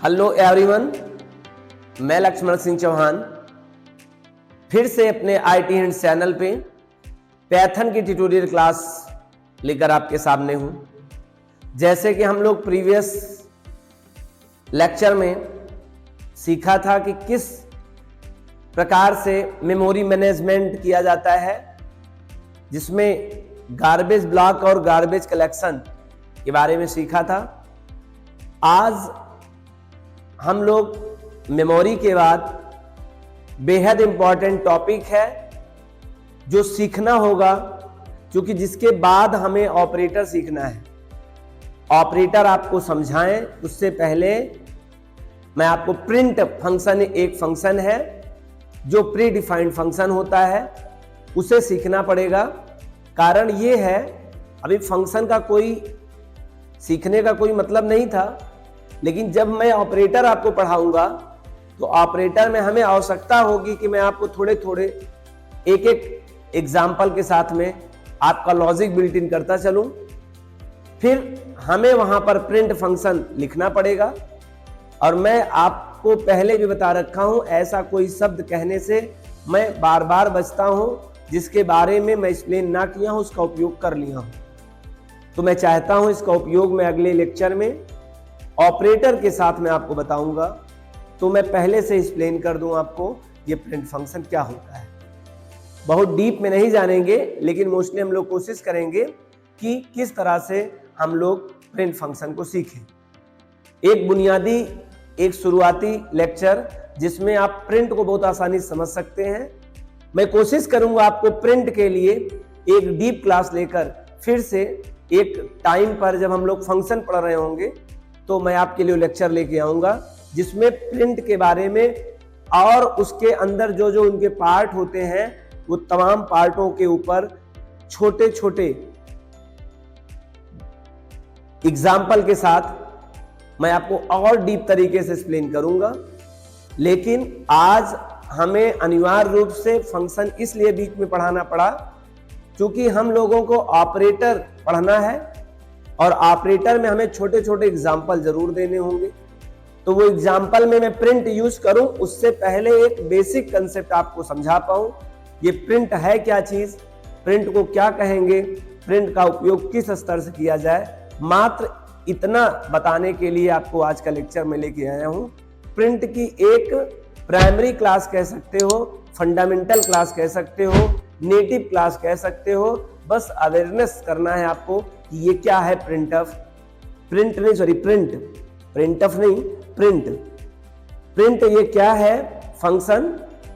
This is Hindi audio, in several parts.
हेलो एवरीवन, मैं लक्ष्मण सिंह चौहान फिर से अपने IT हिंट्स चैनल पे पाइथन की ट्यूटोरियल क्लास लेकर आपके सामने हूं। जैसे कि हम लोग प्रीवियस लेक्चर में सीखा था कि किस प्रकार से मेमोरी मैनेजमेंट किया जाता है, जिसमें गार्बेज ब्लॉक और गार्बेज कलेक्शन के बारे में सीखा था। आज हम लोग मेमोरी के बाद बेहद इंपॉर्टेंट टॉपिक है जो सीखना होगा, क्योंकि जिसके बाद हमें ऑपरेटर सीखना है। ऑपरेटर आपको समझाएं उससे पहले मैं आपको प्रिंट फंक्शन, एक फंक्शन है जो प्री डिफाइंड फंक्शन होता है, उसे सीखना पड़ेगा। कारण ये है, अभी फंक्शन का कोई सीखने का कोई मतलब नहीं था, लेकिन जब मैं ऑपरेटर आपको पढ़ाऊंगा तो ऑपरेटर में हमें आवश्यकता होगी कि मैं आपको थोड़े थोड़े एक एक एग्जाम्पल के साथ में आपका लॉजिक बिल्ट इन करता चलूं। फिर हमें वहां पर प्रिंट फंक्शन लिखना पड़ेगा। और मैं आपको पहले भी बता रखा हूं, ऐसा कोई शब्द कहने से मैं बार बार बचता हूं जिसके बारे में मैं एक्सप्लेन ना किया हूं, उसका उपयोग कर लिया हूं। तो मैं चाहता हूं इसका उपयोग मैं अगले लेक्चर में ऑपरेटर के साथ में आपको बताऊंगा। तो मैं पहले से एक्सप्लेन कर दूं आपको ये प्रिंट फंक्शन क्या होता है। बहुत डीप में नहीं जानेंगे, लेकिन मोस्टली हम लोग कोशिश करेंगे कि किस तरह से हम लोग प्रिंट फंक्शन को सीखें। एक बुनियादी, एक शुरुआती लेक्चर जिसमें आप प्रिंट को बहुत आसानी से समझ सकते हैं। मैं कोशिश करूंगा आपको प्रिंट के लिए एक डीप क्लास लेकर फिर से एक टाइम पर जब हम लोग फंक्शन पढ़ रहे होंगे तो मैं आपके लिए लेक्चर लेके आऊंगा, जिसमें प्रिंट के बारे में और उसके अंदर जो जो उनके पार्ट होते हैं वो तमाम पार्टों के ऊपर छोटे छोटे एग्जाम्पल के साथ मैं आपको और डीप तरीके से एक्सप्लेन करूंगा। लेकिन आज हमें अनिवार्य रूप से फंक्शन इसलिए बीच में पढ़ाना पड़ा क्योंकि हम लोगों को ऑपरेटर पढ़ना है और ऑपरेटर में हमें छोटे छोटे एग्जाम्पल जरूर देने होंगे। तो वो एग्जाम्पल में मैं प्रिंट यूज करूं उससे पहले एक बेसिक कंसेप्ट आपको समझा पाऊं। ये प्रिंट है क्या चीज, प्रिंट को क्या कहेंगे, प्रिंट का उपयोग किस स्तर से किया जाए, मात्र इतना बताने के लिए आपको आज का लेक्चर में लेके आया हूं। प्रिंट की एक प्राइमरी क्लास कह सकते हो, फंडामेंटल क्लास कह सकते हो, नेटिव क्लास कह सकते हो। बस अवेयरनेस करना है आपको कि ये क्या है प्रिंट ये क्या है फंक्शन,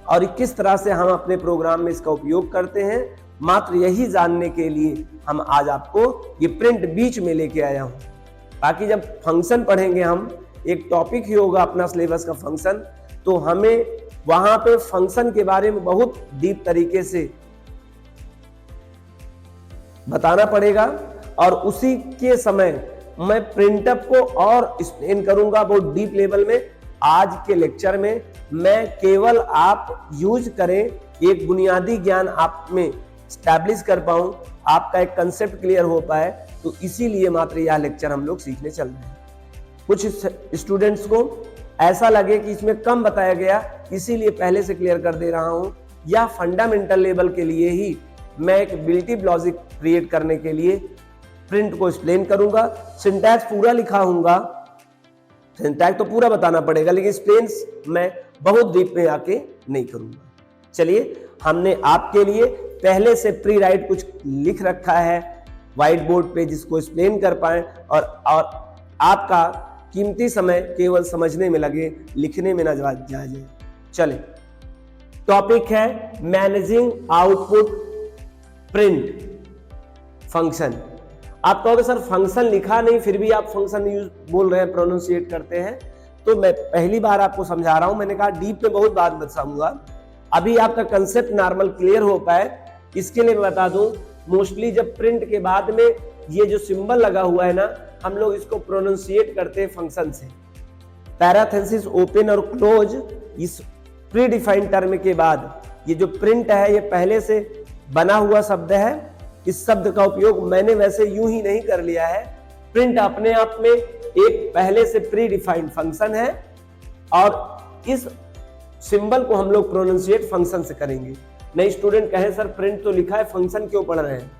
और किस तरह से हम अपने प्रोग्राम में इसका उपयोग करते हैं। मात्र यही जानने के लिए हम आज आपको ये प्रिंट बीच में लेके आया हूं। बाकी जब फंक्शन पढ़ेंगे हम, एक टॉपिक ही होगा अपना सिलेबस का फंक्शन, तो हमें वहां पे फंक्शन के बारे में बहुत डीप तरीके से बताना पड़ेगा। और उसी के समय मैं प्रिंटअप को और एक्सप्लेन करूंगा बहुत डीप लेवल में। आज के लेक्चर में मैं केवल आप यूज करें, एक बुनियादी ज्ञान आप में स्टैब्लिश कर पाऊं, आपका एक कंसेप्ट क्लियर हो पाए, तो इसीलिए मात्र यह लेक्चर हम लोग सीखने चल रहे हैं। कुछ स्टूडेंट्स को ऐसा लगे कि इसमें कम बताया गया, इसीलिए पहले से क्लियर कर दे रहा हूं। या फंडामेंटल लेवल के लिए ही मैं एक बिल्टिव लॉजिक क्रिएट करने के लिए प्रिंट को एक्सप्लेन करूंगा। सिंटैक्स पूरा लिखा हूंगा, सिंटैक्स तो पूरा बताना पड़ेगा, लेकिन एक्सप्लेन मैं बहुत डीप में आके नहीं करूंगा। चलिए, हमने आपके लिए पहले से प्री राइट कुछ लिख रखा है व्हाइट बोर्ड पे, जिसको एक्सप्लेन कर पाए और आपका कीमती समय केवल समझने में लगे, लिखने में ना जाए। चले, टॉपिक है मैनेजिंग आउटपुट प्रिंट फंक्शन। आप कहोगे सर फंक्शन लिखा नहीं फिर भी आप फंक्शन यूज बोल रहे हैं, प्रोनाउंसिएट करते हैं। तो मैं पहली बार आपको समझा रहा हूं, मैंने कहा डीप में बहुत बात बताऊंगा, अभी आपका कंसेप्ट नॉर्मल क्लियर हो पाए इसके लिए मैं बता दूं। मोस्टली जब प्रिंट के बाद में ये जो सिंबल लगा हुआ है ना, हम लोग इसको प्रोनाउंसिएट करते हैं फंक्शन से। पैराथेसिस ओपन और क्लोज, इस प्री डिफाइंड टर्म के बाद ये जो प्रिंट है ये पहले से बना हुआ शब्द है। इस शब्द का उपयोग मैंने वैसे यूं ही नहीं कर लिया है, प्रिंट अपने आप में एक पहले से प्री डिफाइंड फंक्शन है और इस सिंबल को हम लोग प्रोनाउंसिएट फंक्शन से करेंगे। नए स्टूडेंट कहे सर प्रिंट तो लिखा है, फंक्शन क्यों पढ़ रहे हैं?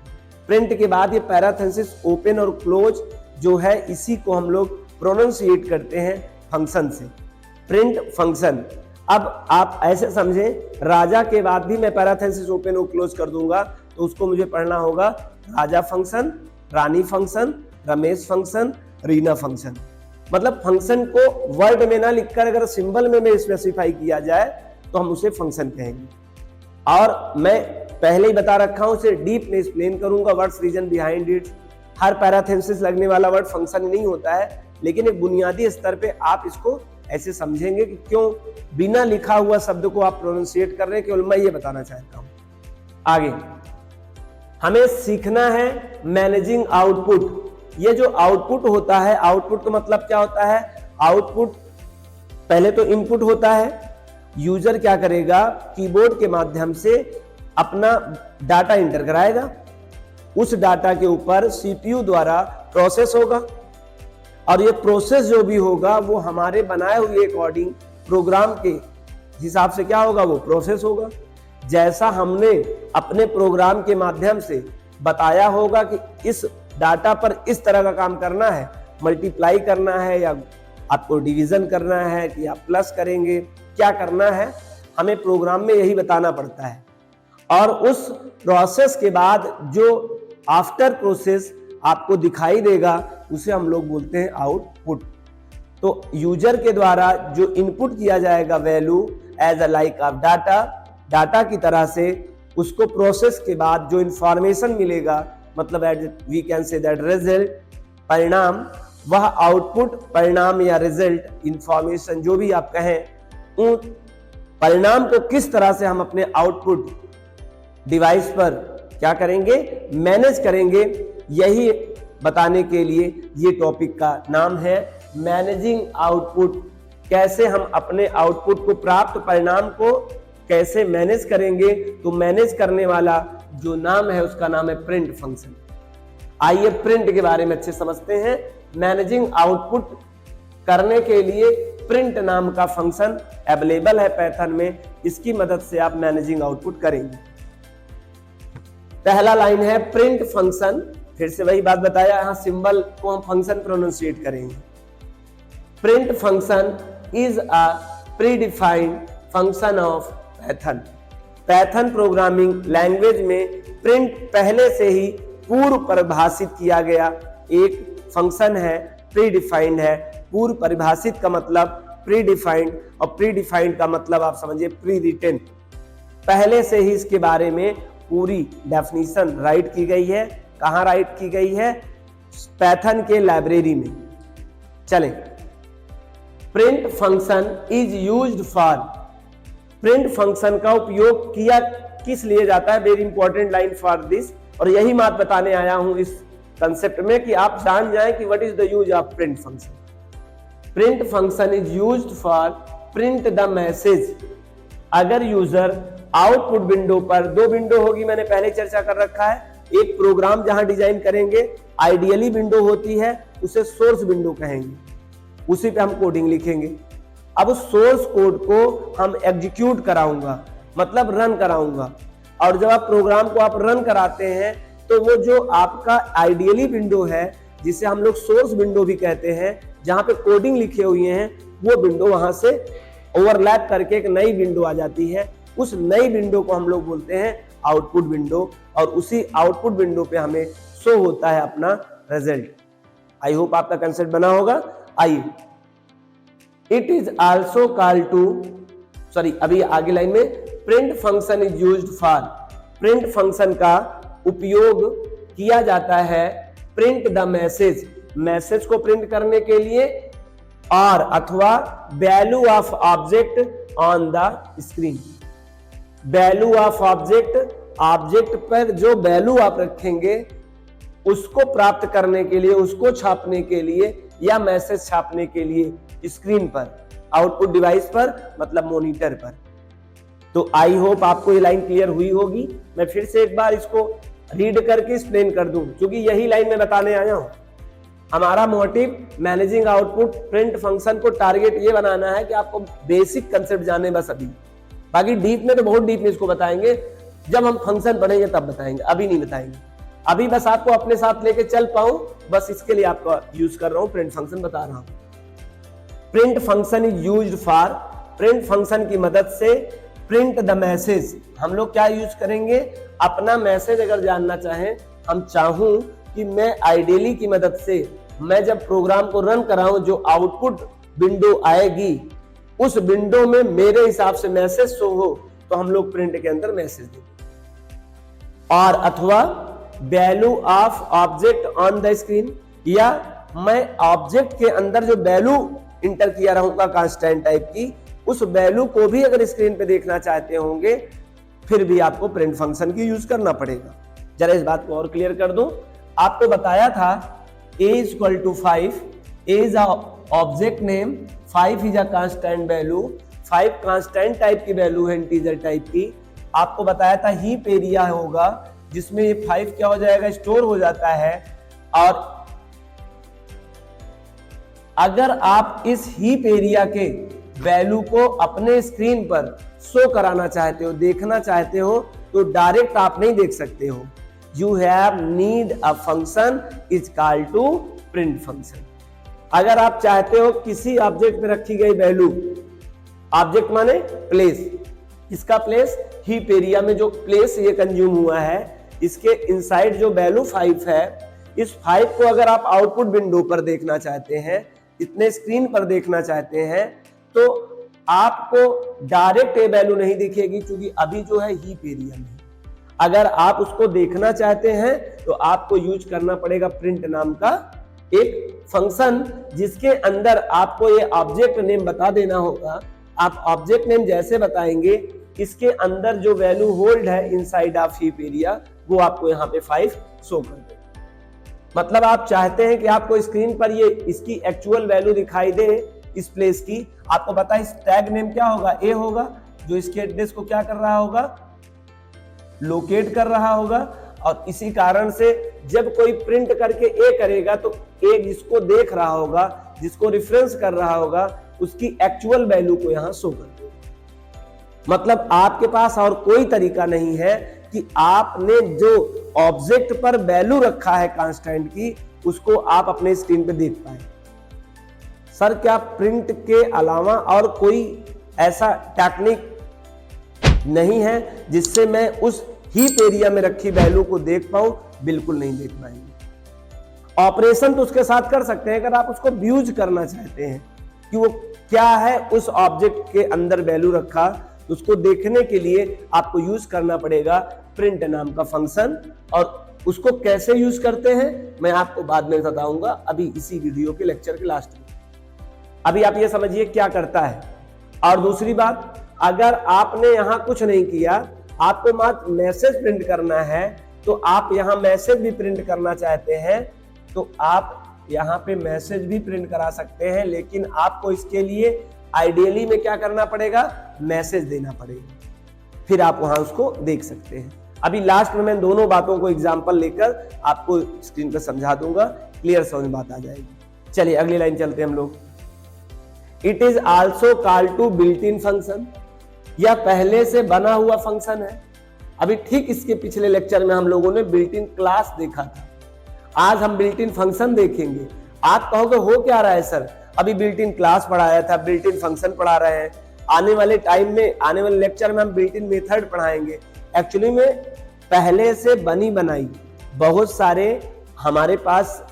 प्रिंट के बाद ये पैराथेसिस ओपन और क्लोज जो है इसी को हम लोग प्रोनाउंसिएट करते हैं फंक्शन से, प्रिंट फंक्शन। अब आप ऐसे समझें, राजा के बाद भी मैं पैराथेसिस ओपन और क्लोज कर दूंगा तो उसको मुझे पढ़ना होगा Raja function, Rani function, Ramesh function, Reena function. मतलब फंक्शन को वर्ड में ना लिखकर अगर सिंबल में स्पेसिफाई किया जाए तो हम उसे फंक्शन कहेंगे। और मैं पहले ही बता रखा हूं, उसे डीप में एक्सप्लेन करूंगा, व्हाट्स रीजन बिहाइंड इट। हर पैराथेसिस लगने वाला वर्ड फंक्शन नहीं होता है, लेकिन एक बुनियादी स्तर पे आप इसको ऐसे समझेंगे कि क्यों बिना लिखा हुआ शब्द को आप प्रोनाउंसिएट कर रहे हैं, केवल मैं ये बताना चाहता हूं। आगे हमें सीखना है मैनेजिंग आउटपुट। ये जो आउटपुट होता है, आउटपुट का मतलब क्या होता है? आउटपुट पहले तो इनपुट होता है, यूजर क्या करेगा, कीबोर्ड के माध्यम से अपना डाटा इंटर कराएगा, उस डाटा के ऊपर सीपीयू द्वारा प्रोसेस होगा और ये प्रोसेस जो भी होगा वो हमारे बनाए हुए अकॉर्डिंग प्रोग्राम के हिसाब से क्या होगा, वो प्रोसेस होगा। जैसा हमने अपने प्रोग्राम के माध्यम से बताया होगा कि इस डाटा पर इस तरह का काम करना है, मल्टीप्लाई करना है या आपको डिवीजन करना है कि आप प्लस करेंगे, क्या करना है, हमें प्रोग्राम में यही बताना पड़ता है। और उस प्रोसेस के बाद जो आफ्टर प्रोसेस आपको दिखाई देगा उसे हम लोग बोलते हैं आउटपुट। तो यूजर के द्वारा जो इनपुट किया जाएगा value as a like of data की तरह से, उसको प्रोसेस के बाद जो इंफॉर्मेशन मिलेगा, मतलब we can say that result, परिणाम, वह आउटपुट, परिणाम या रिजल्ट, इंफॉर्मेशन जो भी आप कहें, उन परिणाम को किस तरह से हम अपने आउटपुट डिवाइस पर क्या करेंगे, मैनेज करेंगे, यही बताने के लिए ये टॉपिक का नाम है मैनेजिंग आउटपुट। कैसे हम अपने आउटपुट को, प्राप्त परिणाम को कैसे मैनेज करेंगे, तो मैनेज करने वाला जो नाम है उसका नाम है प्रिंट फंक्शन। आइए प्रिंट के बारे में अच्छे समझते हैं। मैनेजिंग आउटपुट करने के लिए प्रिंट नाम का फंक्शन अवेलेबल है पाइथन में, इसकी मदद से आप मैनेजिंग आउटपुट करेंगे। पहला लाइन है प्रिंट फंक्शन, फिर से वही बात बताया, यहां सिंबल को हम फंक्शन प्रोनाउंसिएट करेंगे। Print function is a predefined function of Python. Python programming language में प्रिंट पहले से ही पूर्व परिभाषित किया गया एक फंक्शन है, प्रीडिफाइंड है। पूर्व परिभाषित का मतलब प्रीडिफाइंड, और प्रीडिफाइंड का मतलब आप समझिए प्री रिटन। पहले से ही इसके बारे में पूरी डेफिनेशन राइट की गई है। कहां राइट की गई है? पाइथन के लाइब्रेरी में। चलें, print function is used for, print function का उपयोग किया किस लिए जाता है? Very important line for this, और यही बात बताने आया हूं इस कंसेप्ट में कि आप जान जाएं कि what is the use of print function. Print function is used for print the message. अगर यूजर आउटपुट विंडो पर, दो विंडो होगी, मैंने पहले चर्चा कर रखा है। एक प्रोग्राम जहां डिजाइन करेंगे, आइडियली विंडो होती है, उसे सोर्स विंडो कहेंगे, उसी पे हम कोडिंग लिखेंगे। अब उस सोर्स कोड को हम एग्जीक्यूट कराऊंगा, मतलब रन कराऊंगा, और जब आप प्रोग्राम को आप रन कराते हैं तो वो जो आपका आइडियली विंडो है, जिसे हम लोग सोर्स विंडो भी कहते हैं, जहां पे कोडिंग लिखे हुए हैं, वो विंडो वहां से ओवरलैप करके एक नई विंडो आ जाती है। उस नई विंडो को हम लोग बोलते हैं आउटपुट विंडो, और उसी आउटपुट विंडो पे हमें शो होता है अपना रिजल्ट। आई होप आपका कंसेप्ट बना होगा। आइए, it is also call to, sorry अभी आगे लाइन में, print function is used for, print function का उपयोग किया जाता है प्रिंट द मैसेज, मैसेज को प्रिंट करने के लिए, और अथवा value of object on the screen. Value of object, object पर जो वैल्यू आप रखेंगे उसको प्राप्त करने के लिए, उसको छापने के लिए, या मैसेज छापने के लिए स्क्रीन पर, आउटपुट डिवाइस पर, मतलब मॉनिटर पर। तो आई होप आपको ये लाइन क्लियर हुई होगी। मैं फिर से एक बार इसको रीड करके एक्सप्लेन कर दूं, क्योंकि यही लाइन मैं बताने आया हूं। हमारा motive managing output print function को टारगेट ये बनाना है कि आपको बेसिक कंसेप्ट जाने बस अभी, बाकी डीप में तो बहुत डीप में इसको बताएंगे, जब हम फंक्शन पढ़ेंगे तब बताएंगे, अभी नहीं बताएंगे। अभी बस आपको अपने साथ लेके चल पाऊं, बस इसके लिए आपका यूज कर रहा हूं, प्रिंट फंक्शन बता रहा हूं। Print function is used for, print function की मदद से प्रिंट द मैसेज, हम लोग क्या यूज करेंगे, अपना मैसेज अगर जानना चाहें, हम चाहूं कि मैं आइडियली की मदद से मैं जब प्रोग्राम को रन कराऊं, जो आउटपुट विंडो आएगी उस विंडो में मेरे हिसाब से मैसेज शो हो, तो हम लोग प्रिंट के अंदर मैसेज देंगे। और अथवा value of object on the screen, या मैं ऑब्जेक्ट के अंदर जो वैल्यू इंटर किया रहूंगा कांस्टेंट टाइप की, उस वैल्यू को भी अगर स्क्रीन पे देखना चाहते होंगे, फिर भी आपको प्रिंट फंक्शन की यूज करना पड़ेगा। जरा इस बात को और क्लियर कर दूं, आपको बताया था a = 5, a is object name, 5 is a constant value, 5 constant type की वैल्यू है, इंटीजर टाइप की। आपको बताया था हीप एरिया होगा जिसमें ये 5 क्या हो जाएगा, स्टोर हो जाता है। और अगर आप इस हीप एरिया के वैल्यू को अपने स्क्रीन पर शो कराना चाहते हो, देखना चाहते हो, तो डायरेक्ट आप नहीं देख सकते हो। You have need a function is called to print function। अगर आप चाहते हो किसी ऑब्जेक्ट में रखी गई वैल्यू, ऑब्जेक्ट माने प्लेस, इसका प्लेस हीप एरिया में जो प्लेस ये कंज्यूम हुआ है, इसके इनसाइड जो वैल्यू 5 है, इस 5 को अगर आप आउटपुट विंडो पर देखना चाहते हैं, इतने स्क्रीन पर देखना चाहते हैं, तो आपको डायरेक्ट ये वैल्यू नहीं दिखेगी, क्योंकि अभी जो है हीप एरिया में। अगर आप उसको देखना चाहते हैं तो आपको यूज करना पड़ेगा प्रिंट नाम का एक फंक्शन, जिसके अंदर आपको ये ऑब्जेक्ट नेम बता देना होगा। आप ऑब्जेक्ट नेम जैसे बताएंगे, इसके अंदर जो वैल्यू होल्ड है इनसाइड ऑफ हीप एरिया, वो आपको यहाँ पे 5 शो कर देगा। मतलब आप चाहते हैं कि आपको स्क्रीन पर ये इसकी एक्चुअल वैल्यू दिखाई दे इस प्लेस की। आपको पता है इस टैग नेम क्या होगा, ए होगा, जो इसके एड्रेस को क्या कर रहा होगा, लोकेट कर रहा होगा। और इसी कारण से जब कोई प्रिंट करके ए करेगा, तो ए जिसको देख रहा होगा, जिसको रेफरेंस कर रहा होगा, उसकी एक्चुअल वैल्यू को यहां शो कर देगा। मतलब आपके पास और कोई तरीका नहीं है कि आपने जो ऑब्जेक्ट पर वैल्यू रखा है कांस्टेंट की, उसको आप अपने स्क्रीन पे देख पाए। सर क्या प्रिंट के अलावा और कोई ऐसा टेक्निक नहीं है जिससे मैं उस हीप एरिया में रखी वैल्यू को देख पाऊं? बिल्कुल नहीं देख पाएंगे। ऑपरेशन तो उसके साथ कर सकते हैं, अगर आप उसको व्यूज करना चाहते हैं कि वो क्या है उस ऑब्जेक्ट के अंदर वैल्यू रखा, उसको देखने के लिए आपको यूज करना पड़ेगा प्रिंट नाम का फंक्शन। और उसको कैसे यूज करते हैं मैं आपको बाद में बताऊंगा, अभी इसी वीडियो के लेक्चर के लास्ट में। अभी आप ये समझिए क्या करता है। और दूसरी बात, अगर आपने यहां कुछ नहीं किया, आपको मात्र मैसेज प्रिंट करना है, तो आप यहां मैसेज भी प्रिंट करना चाहते हैं तो आप यहां पे मैसेज भी प्रिंट करा सकते हैं, लेकिन आपको इसके लिए आइडियली में क्या करना पड़ेगा, मैसेज देना पड़ेगा, फिर आप वहां उसको देख सकते हैं। अभी लास्ट में मैं दोनों बातों को एग्जांपल लेकर आपको स्क्रीन पर समझा दूंगा, क्लियर समझ बात आ जाएगी। चलिए अगली लाइन चलते हैं हम लोग। It is also called to built in function, यह पहले से बना हुआ फंक्शन है। अभी ठीक इसके पिछले लेक्चर में हम लोगों ने बिल्ट इन क्लास देखा था, आज हम बिल्ट इन फंक्शन देखेंगे। आप कहोगे हो क्या रहा है सर, अभी बिल्ट इन क्लास पढ़ाया था, बिल्ट इन फंक्शन पढ़ा रहे हैं, आने वाले टाइम में, आने वाले लेक्चर में हम बिल्ट इन मेथड पढ़ाएंगे। एक्चुअली में पहले से बनी बनाई बहुत सारे हमारे पास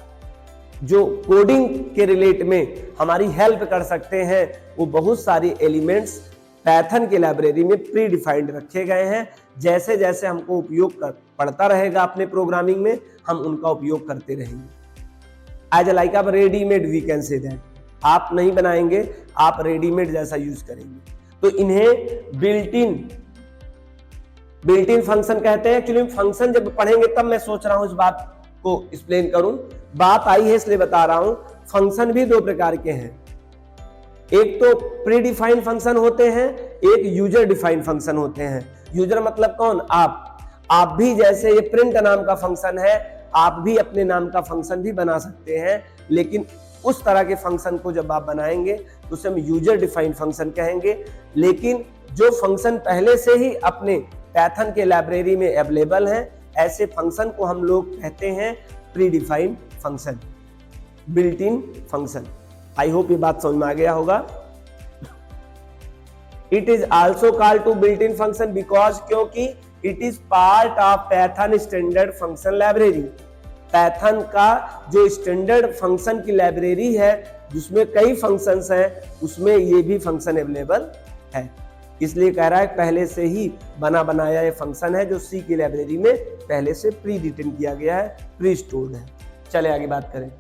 जो कोडिंग के रिलेट में हमारी हेल्प कर सकते हैं, वो बहुत सारे एलिमेंट्स पाइथन की लाइब्रेरी में प्री डिफाइंड रखे गए हैं। जैसे जैसे हमको उपयोग पड़ता रहेगा अपने प्रोग्रामिंग में, हम उनका उपयोग करते रहेंगे। एज लाइक आप readymade we can say that, आप नहीं बनाएंगे, आप रेडीमेड जैसा यूज करेंगे। तो इन्हें बिल्ट इन फंक्शन कहते हैं। एक्चुअली फंक्शन जब पढ़ेंगे तब मैं सोच रहा हूं इस बात को एक्सप्लेन करूं, बात आई है इसलिए बता रहा हूं। फंक्शन भी दो प्रकार के हैं, एक तो प्री डिफाइंड फंक्शन होते हैं, एक यूजर डिफाइंड फंक्शन होते हैं। यूजर मतलब कौन, आप भी जैसे ये प्रिंट नाम का फंक्शन है, आप भी अपने नाम का फंक्शन भी बना सकते हैं, लेकिन उस तरह के फंक्शन को जब आप बनाएंगे तो उसे हम यूजर डिफाइंड फंक्शन कहेंगे। लेकिन जो फंक्शन पहले से ही अपने पाइथन के लाइब्रेरी में अवेलेबल हैं, ऐसे फंक्शन को हम लोग कहते हैं predefined function, built in function. I hope ये बात समझ में आ गया होगा। It is also called to built in function because, क्योंकि it is part of Python standard function library. Python का जो स्टैंडर्ड फंक्शन की लाइब्रेरी है जिसमें कई फंक्शंस हैं, उसमें ये भी फंक्शन अवेलेबल है। इसलिए कह रहा है पहले से ही बना बनाया ये फंक्शन है जो सी की लाइब्रेरी में पहले से प्री रिटन किया गया है, प्री स्टोर्ड है। चले आगे बात करें।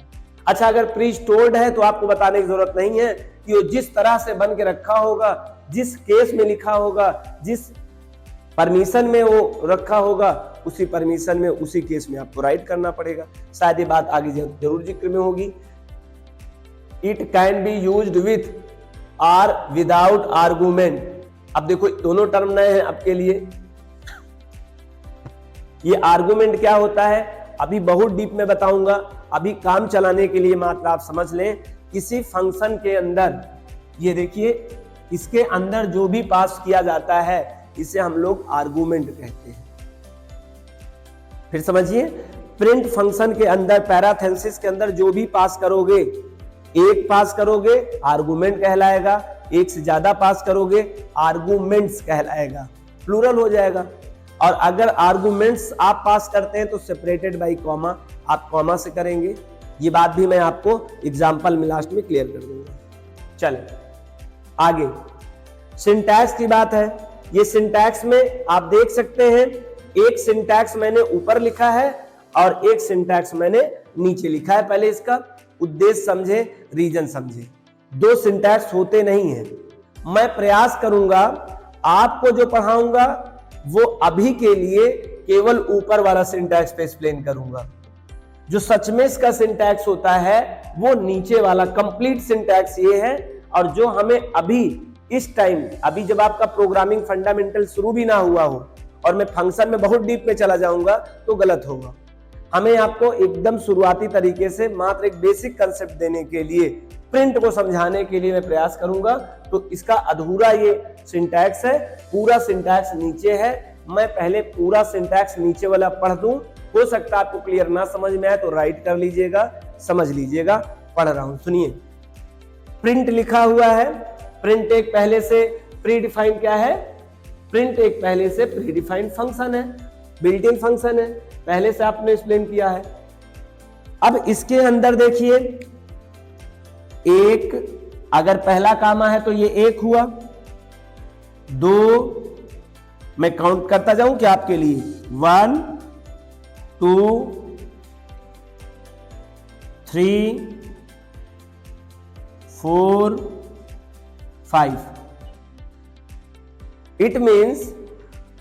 अच्छा, अगर प्री स्टोर्ड है तो आपको बताने की जरूरत नहीं है कि वो जिस तरह से बन के रखा होगा, जिस केस में लिखा होगा, जिस परमिशन में वो रखा होगा, उसी परमिशन में उसी केस में आपको राइट करना पड़ेगा। शायद ये बात आगे जरूर जिक्र में होगी। It can be used with और विदाउट आर्गुमेंट। अब देखो दोनों टर्म नए हैं आपके लिए। ये आर्गुमेंट क्या होता है अभी बहुत डीप में बताऊंगा, अभी काम चलाने के लिए मात्र आप समझ लें। किसी फंक्शन के अंदर ये देखिए, इसके अंदर जो भी पास किया जाता है इसे हम लोग आर्गुमेंट कहते हैं। फिर समझिए, प्रिंट फंक्शन के अंदर पैराथेसिस के अंदर जो भी पास करोगे, एक पास करोगे आर्गुमेंट कहलाएगा, एक से ज्यादा पास करोगे आर्गुमेंट्स कहलाएगा, प्लूरल हो जाएगा। और अगर आर्गुमेंट्स आप पास करते हैं तो सेपरेटेड बाय कॉमा, आप कॉमा से करेंगे। ये बात भी मैं आपको एग्जांपल में लास्ट में क्लियर कर दूंगा। चले आगे, सिंटैक्स की बात है। ये सिंटैक्स में आप देख सकते हैं, एक सिंटैक्स मैंने ऊपर लिखा है और एक सिंटैक्स मैंने नीचे लिखा है। पहले इसका उद्देश्य समझे, रीजन समझे। दो सिंटैक्स होते नहीं हैं। मैं प्रयास करूंगा आपको जो पढ़ाऊंगा वो अभी के लिए केवल ऊपर वाला सिंटैक्स पे एक्सप्लेन करूंगा। जो सच में इसका सिंटैक्स होता है वो नीचे वाला कंप्लीट सिंटैक्स ये है। और जो हमें अभी इस टाइम, अभी जब आपका प्रोग्रामिंग फंडामेंटल शुरू भी ना हुआ हो और मैं फंक्शन में बहुत डीप में चला जाऊंगा तो गलत होगा। हमें आपको एकदम शुरुआती तरीके से मात्र एक बेसिक कंसेप्ट देने के लिए, प्रिंट को समझाने के लिए मैं प्रयास करूंगा। तो इसका अधूरा ये सिंटैक्स है, पूरा सिंटैक्स नीचे है। मैं पहले पूरा सिंटैक्स नीचे वाला पढ़ दूं, हो सकता है आपको क्लियर ना समझ में आए तो राइट कर लीजिएगा, समझ लीजिएगा। पढ़ रहा हूं, सुनिए। प्रिंट लिखा हुआ है। प्रिंट एक पहले से प्री डिफाइंड क्या है, प्रिंट एक पहले से प्री डिफाइंड फंक्शन है, बिल्ट इन फंक्शन है, पहले से आपने एक्सप्लेन किया है। अब इसके अंदर देखिए, एक अगर पहला कामा है तो ये एक हुआ, दो, मैं काउंट करता जाऊं क्या आपके लिए, 1 2 3 4 5। इट मीन्स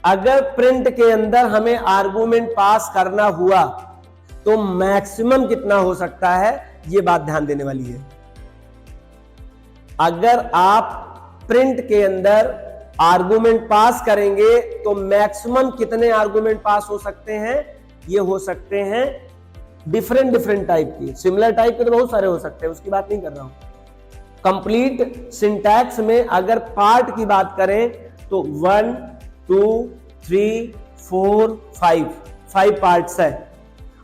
अगर प्रिंट के अंदर हमें आर्गुमेंट पास करना हुआ तो मैक्सिमम कितना हो सकता है, यह बात ध्यान देने वाली है। अगर आप प्रिंट के अंदर आर्गुमेंट पास करेंगे तो मैक्सिमम कितने आर्गुमेंट पास हो सकते हैं, ये हो सकते हैं डिफरेंट टाइप की। सिमिलर टाइप के तो बहुत सारे हो सकते हैं, उसकी बात नहीं कर रहा हूं। कंप्लीट सिंटैक्स में अगर पार्ट की बात करें तो 1 2 3 4 5 पार्ट्स है।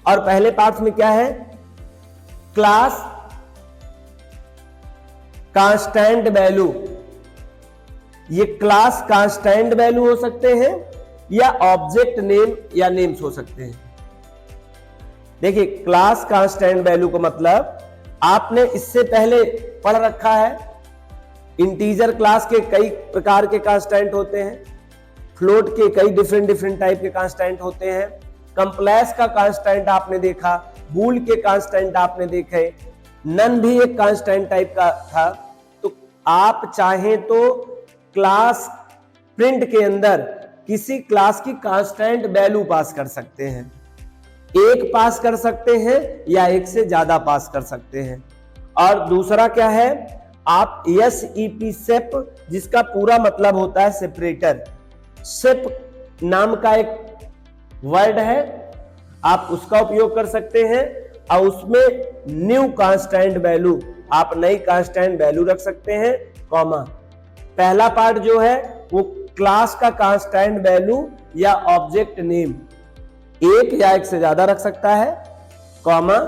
और पहले पार्ट्स में क्या है, क्लास कांस्टेंट वैल्यू। ये क्लास कांस्टेंट वैल्यू हो सकते हैं या ऑब्जेक्ट नेम या नेम्स हो सकते हैं। देखिए, क्लास कांस्टेंट वैल्यू का मतलब आपने इससे पहले पढ़ रखा है। इंटीजर क्लास के कई प्रकार के कांस्टेंट होते हैं, फ्लोट के कई डिफरेंट टाइप के कांस्टेंट होते हैं, कंप्लेक्स का कांस्टेंट आपने देखा, बूल के कांस्टेंट आपने देखे, नन भी एक कांस्टेंट टाइप का था। तो आप चाहें तो क्लास प्रिंट के अंदर किसी क्लास की कांस्टेंट वैल्यू पास कर सकते हैं, एक पास कर सकते हैं या एक से ज्यादा पास कर सकते हैं। और दूसरा क्या है, आप SEP सेप, जिसका पूरा मतलब होता है सेपरेटर। सेप नाम का एक वर्ड है, आप उसका उपयोग कर सकते हैं और उसमें न्यू कांस्टेंट वैल्यू, आप नई कांस्टेंट वैल्यू रख सकते हैं, कॉमा। पहला पार्ट जो है वो क्लास का कांस्टेंट वैल्यू या ऑब्जेक्ट नेम एक या एक से ज्यादा रख सकता है, कॉमा।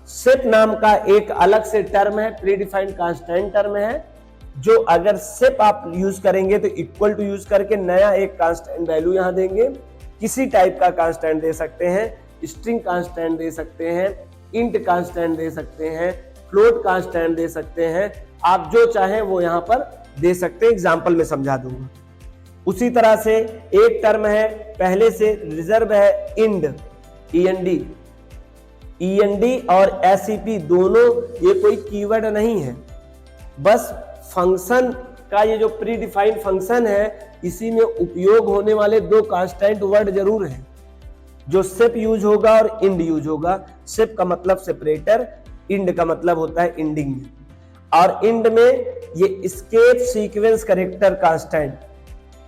सेट नाम का एक अलग से टर्म है, प्रीडिफाइंड कांस्टेंट टर्म है, जो अगर सेप आप यूज करेंगे तो इक्वल टू यूज करके नया एक कांस्टेंट वैल्यू यहां देंगे। किसी टाइप का कांस्टेंट दे सकते हैं, स्ट्रिंग कांस्टेंट दे सकते हैं, इंट कांस्टेंट दे सकते हैं, फ्लोट कांस्टेंट दे सकते हैं, आप जो चाहें वो यहां पर दे सकते हैं। एग्जांपल में समझा दूंगा। उसी तरह से एक टर्म है पहले से रिजर्व है, इंड, ईएनडी और एसईपी दोनों ये कोई कीवर्ड नहीं है, बस फंक्शन का ये जो प्री डिफाइंड फंक्शन है इसी में उपयोग होने वाले दो कांस्टेंट वर्ड जरूर हैं, जो सेप यूज होगा और इंड यूज होगा। सेप का मतलब सेपरेटर, इंड का मतलब होता है इंडिंग, और इंड में ये escape sequence character constant.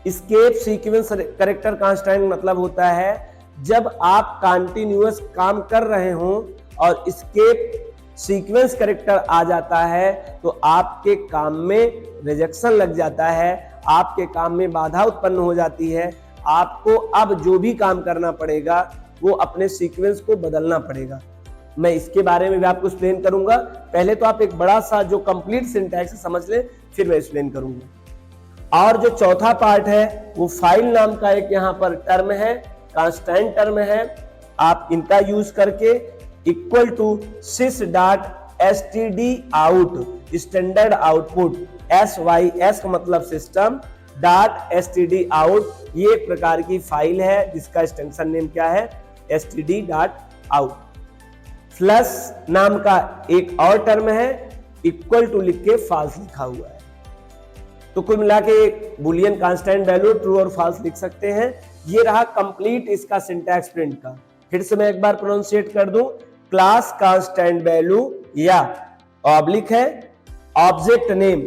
Escape sequence character constant मतलब होता है जब आप कंटिन्यूअस काम कर रहे हों और एस्केप सीक्वेंस कैरेक्टर आ जाता है तो आपके काम में रिजेक्शन लग जाता है, आपके काम में बाधा उत्पन्न हो जाती है, आपको अब जो भी काम करना पड़ेगा वो अपने सीक्वेंस को बदलना पड़ेगा। मैं इसके बारे में भी आपको एक्सप्लेन करूंगा। पहले तो आप एक बड़ा सा जो कंप्लीट सिंटैक्स समझ लें, फिर मैं एक्सप्लेन करूंगा। और जो चौथा पार्ट है वो फाइल नाम का एक यहाँ पर टर्म है, कांस्टेंट टर्म है, आप इनका यूज करके equal to sys dot std out standard output, SYS का मतलब सिस्टम, डॉट std आउट ये एक प्रकार की फाइल है जिसका एक्सटेंशन नेम क्या है, std डॉट आउट। प्लस नाम का एक और टर्म है, इक्वल टू लिख के फॉल्स लिखा हुआ है। तो कुल मिला के बुलियन कांस्टेंट वैल्यू ट्रू और फॉल्स लिख सकते हैं। ये रहा कंप्लीट इसका सिंटैक्स प्रिंट का। फिर से मैं एक बार प्रोनाउंसिएट कर दूं, क्लास कांस्टेंट वैल्यू या ऑब्लिक है ऑब्जेक्ट नेम,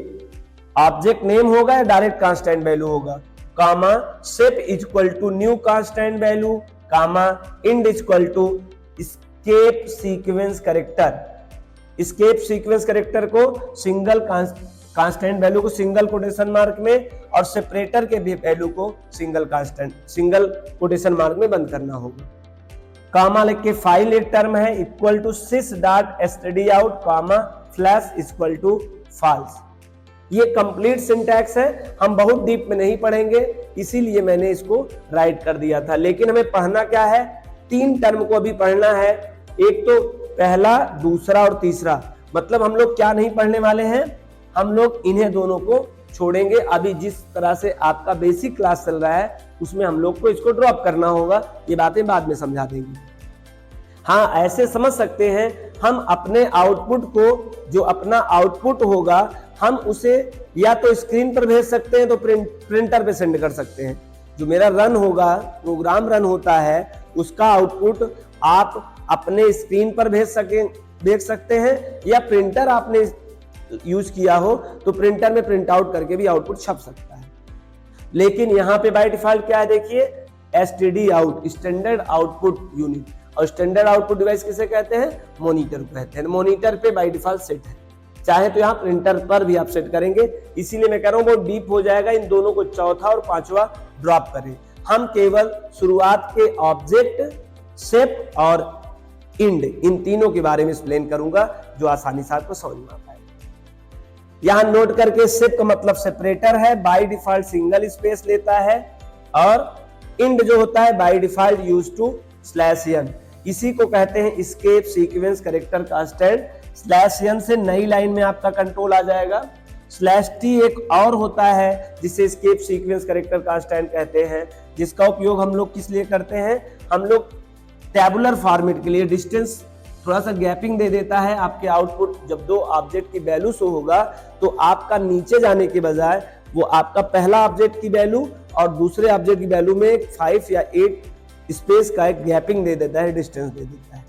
ऑब्जेक्ट नेम होगा या डायरेक्ट कांस्टेंट वैल्यू होगा, comma sep equal to new constant value, comma end equal to escape sequence character. Escape sequence character को सिंगल कांस्टेंट वैल्यू को सिंगल कोटेशन मार्क में और सेपरेटर के वैल्यू को सिंगल कोटेशन मार्क में बंद करना होगा। कामा लिख के फाइल एक टर्म है, equal to sys dot std out, comma flash equal to false. ये कंप्लीट सिंटैक्स है, हम बहुत डीप में नहीं पढ़ेंगे इसीलिए मैंने इसको राइट कर दिया था। लेकिन हमें पढ़ना क्या है, तीन टर्म को अभी पढ़ना है, एक तो पहला, दूसरा और तीसरा। मतलब हम लोग क्या नहीं पढ़ने वाले हैं, हम लोग इन्हें दोनों को छोड़ेंगे। अभी जिस तरह से आपका बेसिक क्लास चल रहा है उसमें हम लोग को इसको ड्रॉप करना होगा, ये बातें बाद में समझा देंगे। हाँ, ऐसे समझ सकते हैं, हम अपने आउटपुट को, जो अपना आउटपुट होगा हम उसे या तो स्क्रीन पर भेज सकते हैं तो प्रिंटर पे सेंड कर सकते हैं। जो मेरा रन होगा, प्रोग्राम रन होता है, उसका आउटपुट आप अपने स्क्रीन पर भेज सकते हैं, या प्रिंटर आपने यूज किया हो तो प्रिंटर में प्रिंट आउट करके भी आउटपुट छप सकता है। लेकिन यहाँ पे बाय डिफॉल्ट क्या है देखिए, STD out, standard output unit. और स्टैंडर्ड आउटपुट डिवाइस किसे कहते हैं, मॉनिटर को कहते हैं। मॉनिटर पे बाय डिफॉल्ट सेट है, चाहे तो यहाँ प्रिंटर पर भी आप सेट करेंगे। इसीलिए मैं कह रहा हूँ बहुत डीप हो जाएगा, इन दोनों को चौथा और पांचवा ड्रॉप करें। हम केवल शुरुआत के ऑब्जेक्ट, सेप और इंड, इन तीनों के बारे में एक्सप्लेन करूंगा जो आसानी से आपको समझ में आता है। यहां नोट करके, सेप का मतलब सेपरेटर है, बाय डिफॉल्ट सिंगल स्पेस लेता है, और इंड जो होता है by default use to /n, इसी को कहते हैं escape sequence character constant. /n से नई लाइन में आपका कंट्रोल आ जाएगा। /t एक और होता है जिसे एस्केप सीक्वेंस कैरेक्टर कांस्टेंट कहते हैं, जिसका उपयोग हम लोग किस लिए करते हैं, हम लोग टैबुलर फॉर्मेट के लिए। डिस्टेंस थोड़ा सा गैपिंग दे देता है आपके आउटपुट, जब दो ऑब्जेक्ट की वैल्यू शो होगा तो आपका नीचे जाने के बजाय वो आपका पहला ऑब्जेक्ट की वैल्यू और दूसरे ऑब्जेक्ट की वैल्यू में 5 या 8 स्पेस का एक गैपिंग दे देता है, डिस्टेंस दे देता है।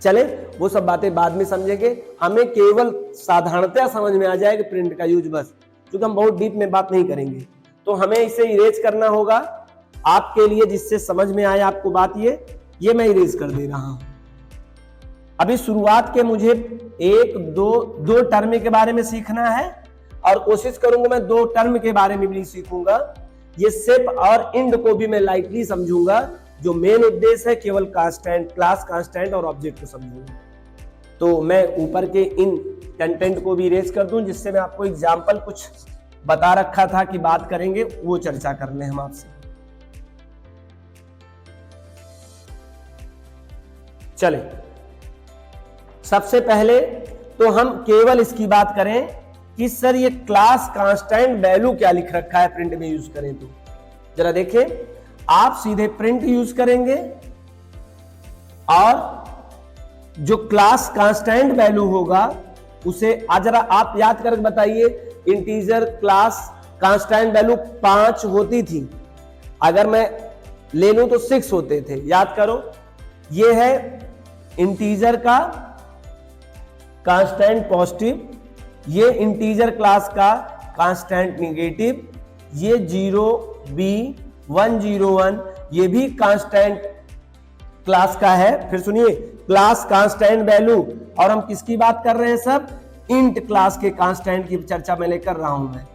चले वो सब बातें बाद में समझेंगे, हमें केवल साधारणतया समझ में आ जाएगा प्रिंट का यूज बस, क्योंकि हम बहुत डीप में बात नहीं करेंगे। तो हमें इसे इरेज करना होगा आपके लिए, जिससे समझ में आए आपको बात ये। ये मैं इरेज कर दे रहा हूं। अभी शुरुआत के मुझे दो टर्म के बारे में सीखना है और कोशिश करूंगा मैं 2 टर्म के बारे में भी सीखूंगा। ये सेप और इंड को भी मैं लाइटली समझूंगा। जो मेन उद्देश्य है केवल कांस्टेंट, क्लास कांस्टेंट और ऑब्जेक्ट को समझूंगा। तो मैं ऊपर के इन कंटेंट को भी इरेज कर दूं, जिससे मैं आपको एग्जाम्पल कुछ बता रखा था कि बात करेंगे, वो चर्चा कर लें हम आपसे। चलें, सबसे पहले तो हम केवल इसकी बात करें कि सर ये क्लास कांस्टेंट वैल्यू क्या लिख रखा है प्रिंट में यूज करें तो जरा देखें। आप सीधे प्रिंट यूज करेंगे और जो क्लास कांस्टेंट वैल्यू होगा उसे जरा आप याद करके बताइए। इंटीजर क्लास कांस्टेंट वैल्यू 5 होती थी, अगर मैं ले लूं तो 6 होते थे, याद करो। ये है इंटीजर का कांस्टेंट पॉजिटिव, ये इंटीजर क्लास का कांस्टेंट नेगेटिव, ये 0B101 ये भी कांस्टेंट क्लास का है। फिर सुनिए, क्लास कांस्टेंट वैल्यू, और हम किसकी बात कर रहे हैं सब? इंट क्लास के कांस्टेंट की चर्चा मैं लेकर रहा हूं मैं।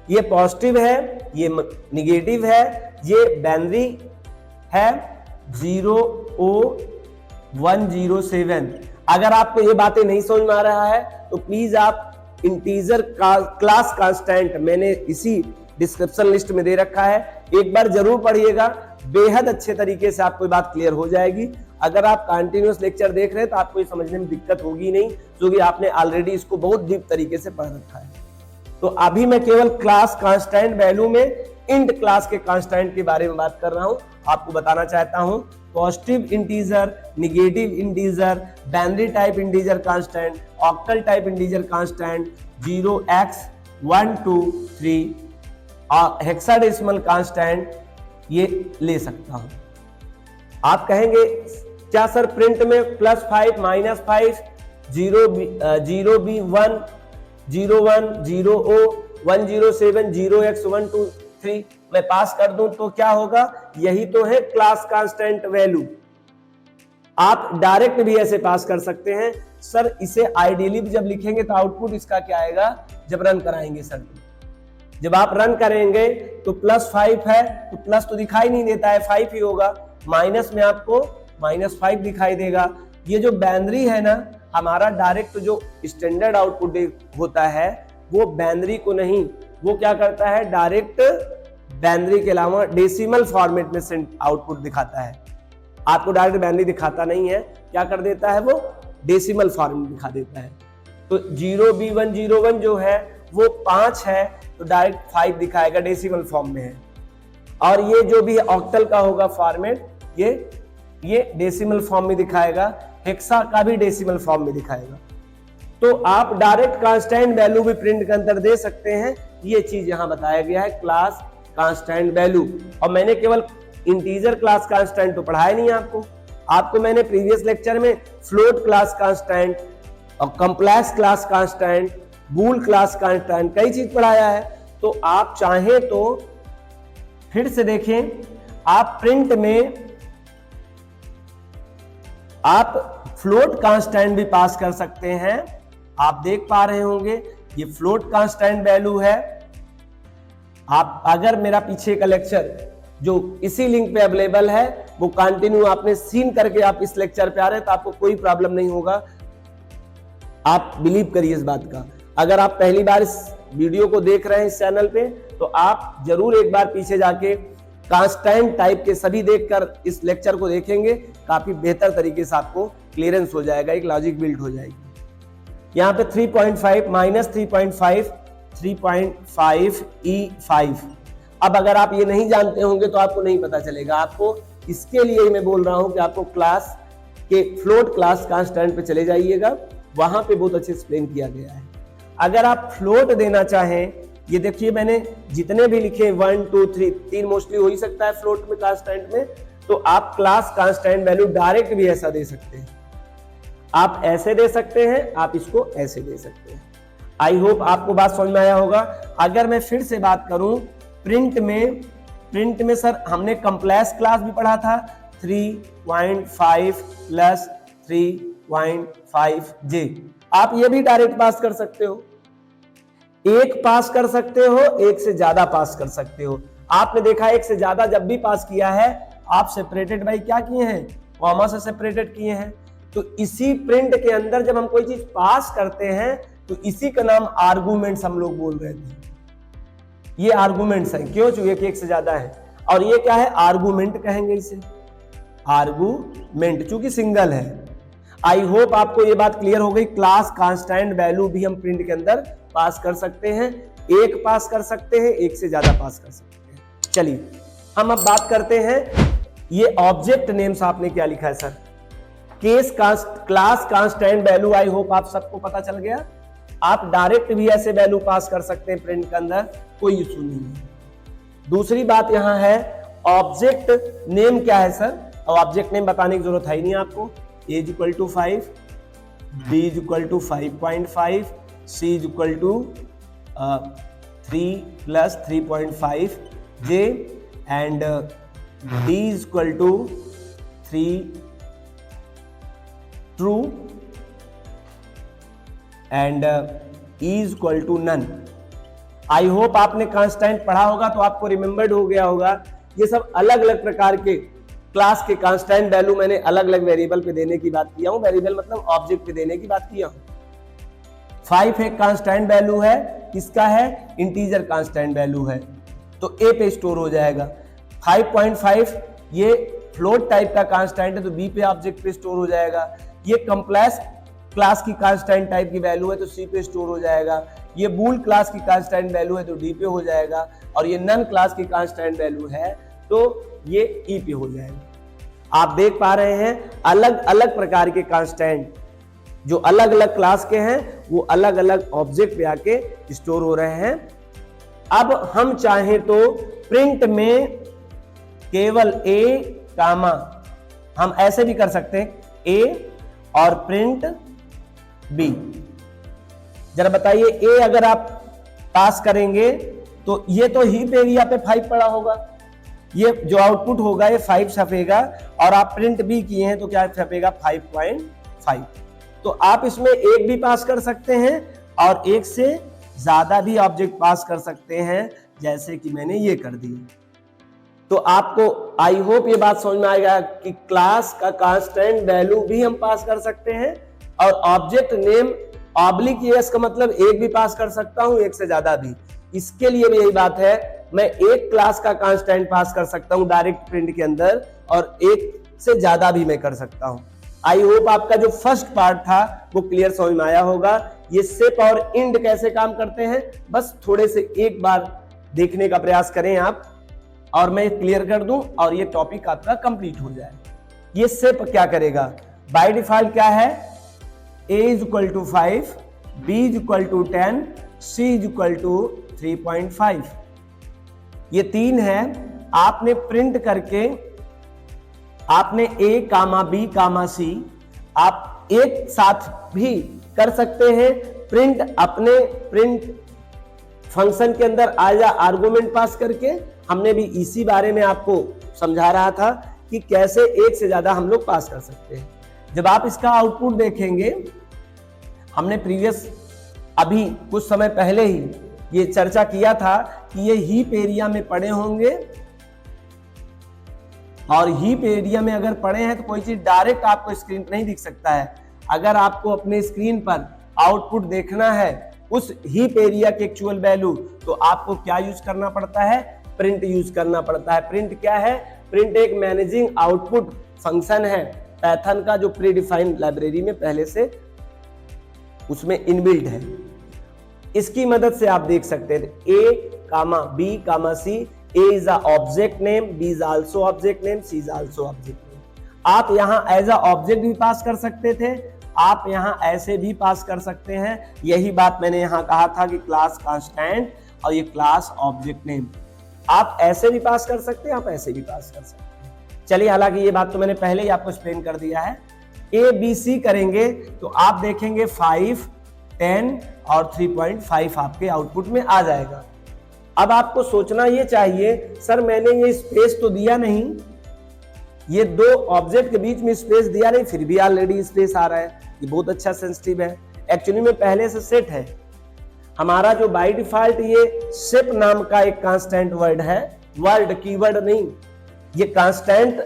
ये पॉजिटिव है, ये नेगेटिव है, ये बाइनरी है 0O107। अगर आपको ये बातें नहीं समझ में आ रहा है तो प्लीज आप इंटीजर क्लास कांस्टेंट मैंने इसी डिस्क्रिप्शन लिस्ट में दे रखा है, एक बार जरूर पढ़िएगा। बेहद अच्छे तरीके से आपको बात क्लियर हो जाएगी। अगर आप कंटिन्यूअस लेक्चर देख रहे हैं तो आपको ये समझने में दिक्कत होगी नहीं, क्योंकि आपने ऑलरेडी इसको बहुत डीप तरीके से पढ़ रखा है। तो अभी मैं केवल क्लास कांस्टेंट वैल्यू में इंट क्लास के कांस्टेंट के बारे में बात कर रहा हूं। आपको बताना चाहता हूं positive integer, negative integer, binary type integer constant, octal type integer constant, 0x123 और हेक्साडेसिमल कांस्टेंट ये ले सकता हूं। आप कहेंगे क्या सर प्रिंट में +5, -5, 0B1, 01, 0O107, 0x123 मैं पास कर दूं तो क्या होगा? यही तो है क्लास कांस्टेंट वैल्यू। आप डायरेक्ट भी ऐसे पास कर सकते हैं। सर इसे आइडियली जब लिखेंगे तो आउटपुट इसका क्या आएगा जब रन कराएंगे? सर जब आप रन करेंगे तो +5 है तो प्लस तो दिखाई नहीं देता है, 5 ही होगा। माइनस में आपको -5 दिखाई देगा। ये जो बाइनरी है ना, हमारा डायरेक्ट जो स्टैंडर्ड आउटपुट होता है वो बाइनरी को नहीं, वो क्या करता है डायरेक्ट बाइनरी के अलावा डेसिमल फॉर्मेट में आउटपुट दिखाता है। आपको डायरेक्ट बाइनरी दिखाता नहीं है, क्या कर देता है वो डेसिमल फॉर्मेट दिखा देता है। तो 0B101 जो है वो 5 है तो डायरेक्ट 5 दिखाएगा, डेसिमल फॉर्म में है। और ये जो भी ऑक्टल का होगा फॉर्मेट, ये डेसिमल फॉर्म में दिखाएगा, हेक्सा का भी डेसिमल फॉर्म में दिखाएगा। तो आप डायरेक्ट कांस्टेंट वैल्यू भी प्रिंट के अंदर दे सकते हैं। ये चीज यहां बताया गया है क्लास कांस्टेंट वैल्यू। और मैंने केवल इंटीजर क्लास कांस्टेंट तो पढ़ाया नहीं आपको मैंने प्रीवियस लेक्चर में फ्लोट क्लास कांस्टेंट और कॉम्प्लेक्स क्लास कांस्टेंट, बूल क्लास कांस्टेंट कई चीज पढ़ाया है। तो आप चाहें तो फिर से देखें, आप प्रिंट में आप फ्लोट कांस्टेंट भी पास कर सकते हैं। आप देख पा रहे होंगे ये फ्लोट कांस्टेंट वैल्यू है। आप अगर मेरा पीछे का लेक्चर जो इसी लिंक पे अवेलेबल है वो कंटिन्यू आपने सीन करके आप इस लेक्चर पे आ रहे हैं तो आपको कोई प्रॉब्लम नहीं होगा। आप बिलीव करिए इस बात का। अगर आप पहली बार इस वीडियो को देख रहे हैं इस चैनल पे तो आप जरूर एक बार पीछे जाके कांस्टेंट टाइप के सभी देखकर इस लेक्चर को देखेंगे, काफी बेहतर तरीके से आपको क्लियरेंस हो जाएगा, एक लॉजिक बिल्ड हो जाएगी। यहाँ पे 3.5 -3.5 3.5E5। अब अगर आप ये नहीं जानते होंगे तो आपको नहीं पता चलेगा। आपको इसके लिए मैं बोल रहा हूं कि आपको क्लास के फ्लोट क्लास कांस्टेंट पे चले जाइएगा, वहां पे बहुत अच्छे एक्सप्लेन किया गया है। अगर आप फ्लोट देना चाहें, ये देखिए मैंने जितने भी लिखे 1 2 3 मोस्टली हो ही सकता है फ्लोट में कांस्टेंट में, तो आप क्लास कांस्टेंट वैल्यू डायरेक्ट भी ऐसा दे सकते हैं। आप ऐसे दे सकते हैं, आप इसको ऐसे दे सकते हैं। आई होप आपको बात समझ में आया होगा। अगर मैं फिर से बात करूं प्रिंट में सर हमने कॉम्प्लेक्स क्लास भी पढ़ा था, 3.5 प्लस 3.5j। आप ये भी डायरेक्ट पास कर सकते हो, एक पास कर सकते हो, एक से ज्यादा पास कर सकते हो। आपने देखा एक से ज्यादा जब भी पास किया है आप सेपरेटेड बाई क्या किए हैं, कॉमा से सेपरेटेड किए हैं। तो इसी प्रिंट के अंदर जब हम कोई चीज पास करते हैं तो इसी का नाम आर्गुमेंट्स हम लोग बोल रहे थे। ये आर्गुमेंट्स हैं, क्यों? चूंकि एक से ज्यादा है। और ये क्या है? आर्गुमेंट कहेंगे इसे, आर्गुमेंट, चूंकि सिंगल है। आई होप आपको ये बात क्लियर हो गई। क्लास कांस्टेंट वैल्यू भी हम प्रिंट के अंदर पास कर सकते हैं, एक पास कर सकते हैं, एक से ज्यादा पास कर सकते हैं। चलिए हम अब बात करते हैं, ये ऑब्जेक्ट नेम्स आपने क्या लिखा है sir? Class constant value, I hope आप सबको पता चल गया। आप डायरेक्ट भी ऐसे वैल्यू पास कर सकते हैं प्रिंट के अंदर, कोई इशू नहीं है। दूसरी बात यहां है ऑब्जेक्ट नेम क्या है सर? और ऑब्जेक्ट नेम बताने की जरूरत है ही नहीं आपको। A is equal to 5, B is equal to 5.5, C is equal to 3 plus 3.5, J and D is equal to 3 true and E is equal to none। I hope आपने कांस्टेंट पढ़ा होगा तो आपको रिमेंबर्ड हो गया होगा। ये सब अलग अलग प्रकार के क्लास के कांस्टेंट वैल्यू मैंने अलग अलग वेरिएबल पे देने की बात किया हूं। वेरिएबल मतलब ऑब्जेक्ट पे देने की बात किया हूं। 5 एक कांस्टेंट वैल्यू है, किसका है? इंटीजर कांस्टेंट वैल्यू है, तो ए पे स्टोर हो जाएगा। 5.5 ये फ्लोट टाइप का कांस्टेंट है, तो बी पे ऑब्जेक्ट पे स्टोर हो जाएगा। ये कॉम्प्लेक्स क्लास की कांस्टेंट टाइप की वैल्यू है, तो सी पे स्टोर हो जाएगा। ये बूल क्लास की कांस्टेंट वैल्यू है, तो डी पे हो जाएगा। और ये नन क्लास की कांस्टेंट वैल्यू है, तो ये ई पे हो जाएगा। आप देख पा रहे हैं अलग अलग प्रकार के कांस्टेंट जो अलग अलग क्लास के हैं, वो अलग अलग ऑब्जेक्ट पे आके स्टोर हो रहे हैं। अब हम चाहें तो प्रिंट में केवल ए कामा, हम ऐसे भी कर सकते हैं, ए और प्रिंट बी। जरा बताइए, ए अगर आप पास करेंगे तो ये तो हीप एरिया पे 5 पड़ा होगा, ये जो आउटपुट होगा ये 5 छपेगा, और आप प्रिंट भी किए हैं तो क्या छपेगा? 5.5। तो आप इसमें एक भी पास कर सकते हैं और एक से ज्यादा भी ऑब्जेक्ट पास कर सकते हैं, जैसे कि मैंने ये कर दिया। तो आपको आई होप ये बात समझ में आएगा कि क्लास का कांस्टेंट वैल्यू भी हम पास कर सकते हैं, और ऑब्जेक्ट नेम ऑब्लिक एस का मतलब एक भी पास कर सकता हूं, एक से ज्यादा भी। इसके लिए भी यही बात है, मैं एक क्लास का कांस्टेंट पास कर सकता हूं डायरेक्ट प्रिंट के अंदर, और एक से ज्यादा भी मैं कर सकता हूं। आई होप आपका जो फर्स्ट पार्ट था वो क्लियर समझ में आया होगा। ये सेप और इंड कैसे काम करते हैं, बस थोड़े से एक बार देखने का प्रयास करें आप, और मैं क्लियर कर दूं और ये टॉपिक आपका कंप्लीट हो जाए। ये सेप क्या करेगा? बाय डिफॉल्ट क्या है? a is equal to 5, b is equal to 10, c is equal to 3.5। ये 3 है। आपने प्रिंट करके आपने a comma b comma c आप एक साथ भी कर सकते हैं। प्रिंट अपने प्रिंट फंक्शन के अंदर आया आर्गुमेंट पास करके, हमने भी इसी बारे में आपको समझा रहा था कि कैसे एक से ज्यादा हम लोग पास कर सकते हैं। जब आप इसका आउटपुट देखेंगे, हमने प्रीवियस अभी कुछ समय पहले ही ये चर्चा किया था कि ये हीप एरिया में पड़े होंगे, और हीप एरिया में अगर पड़े हैं तो कोई चीज डायरेक्ट आपको स्क्रीन पर नहीं दिख सकता है। अगर आपको अपने स्क्रीन पर आउटपुट देखना है उस हीप एरिया के एक्चुअल वैल्यू, तो आपको क्या यूज करना पड़ता है? प्रिंट यूज करना पड़ता है। प्रिंट क्या है? प्रिंट एक मैनेजिंग आउटपुट फंक्शन है पाइथन का, जो प्री डिफाइंड लाइब्रेरी में पहले से उसमें इनबिल्ट है। इसकी मदद से आप देख सकते हैं a comma b comma c, a is a object name, b is also object name, c is also object name। आप यहां एज अ ऑब्जेक्ट भी पास कर सकते थे, आप यहां ऐसे भी पास कर सकते हैं। यही बात मैंने यहां कहा था कि क्लास कांस्टेंट और ये क्लास ऑब्जेक्ट नेम, आप ऐसे भी पास कर सकते हैं, आप ऐसे भी पास कर सकते हैं। चलिए, हालांकि ये बात तो मैंने पहले ही आपको एक्सप्लेन कर दिया है। ए बी सी करेंगे तो आप देखेंगे 5, 10 और 3.5 आपके आउटपुट में आ जाएगा। अब आपको सोचना ये चाहिए, सर मैंने ये स्पेस तो दिया नहीं, ये दो ऑब्जेक्ट के बीच में स्पेस दिया नहीं, फिर भी ऑलरेडी स्पेस आ रहा है, ये बहुत अच्छा सेंसिटिव है। एक्चुअली में पहले से सेट है हमारा जो बाय डिफॉल्ट ये सेप नाम का एक कांस्टेंट वर्ड है, वर्ड कीवर्ड नहीं, ये कांस्टेंट